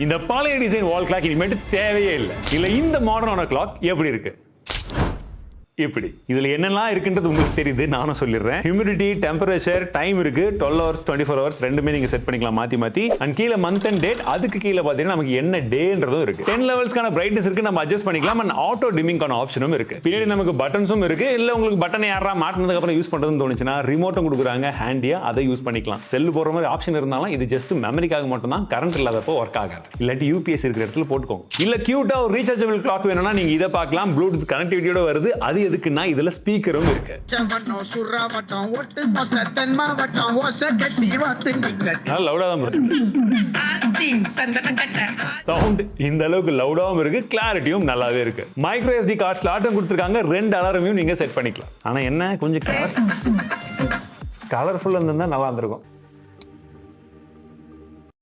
இந்த பழைய design wall clock இனிமேட்டு தேவையே இல்லை. இல்ல இந்த மாடர்னான கிளாக் எப்படி இருக்கு? இப்படி இதுல என்னெல்லாம் இருக்குன்றது உங்களுக்கு தெரியுது, நானும் சொல்லிடுறேன். ஹியூமிடிட்டி, டெம்பரேச்சர், டைம் இருக்கு. 12 hours 24 hours ரெண்டுமே நீங்க செட் பண்ணிக்கலாம் மாத்தி. அண்ட் கீழே மந்த் அண்ட் டேட், அதுக்கு கீழே பாத்தீங்கன்னா நமக்கு என்ன டேன்றதும் இருக்கு. 10 லெவல்ஸ்க்கான பிரைட்னஸ் இருக்கு, நம்ம அட்ஜஸ்ட் பண்ணிக்கலாம். அண்ட் ஆட்டோ டிமிங்கான ஆப்ஷனும் இருக்கு. பின்னாடி நமக்கு பட்டன்ஸும் இருக்கு. இல்ல உங்களுக்கு பட்டன் யாரா மாட்டினதுக்கு அப்புறம் யூஸ் பண்றதுன்னு தோணுச்சுன்னா ரிமோட்டும் கொடுக்குறாங்க ஹேண்டியா, அதை யூஸ் பண்ணிக்கலாம். செல் போற மாதிரி ஆப்ஷன் இருந்தாலும் இது ஜஸ்ட் மெமரிக்காக மட்டும் தான், கரண்ட் இல்லாதப்போ ஒர்க் ஆகாது. இல்லாட்டி யூபிஎஸ் இருக்கிற இடத்துல போட்டுக்கோங்க. இல்ல கியூட்டா ஒரு ரீசார்ஜபிள் கிளாக் வேணும்னா நீங்க இதை பார்க்கலாம். ப்ளூடூத் கனெக்டிவிட்டியோட வருது. அது எதுக்குன்னா இதுல ஸ்பீக்கரும் இருக்கு. லவுடா தான் சவுண்ட் இந்த அளவுக்கு லவுடாவும் இருக்கு, கிளாரிட்டியும் நல்லாவே இருக்கு. மைக்ரோ எஸ்டி கார்டு ஸ்லாட்டும் கொடுத்துருக்காங்க. 2 அலாரமையும் நீங்க செட் பண்ணிக்கலாம். ஆனா என்ன கொஞ்சம் கலர்ஃபுல்லா இருந்தா நல்லா இருந்திருக்கும்.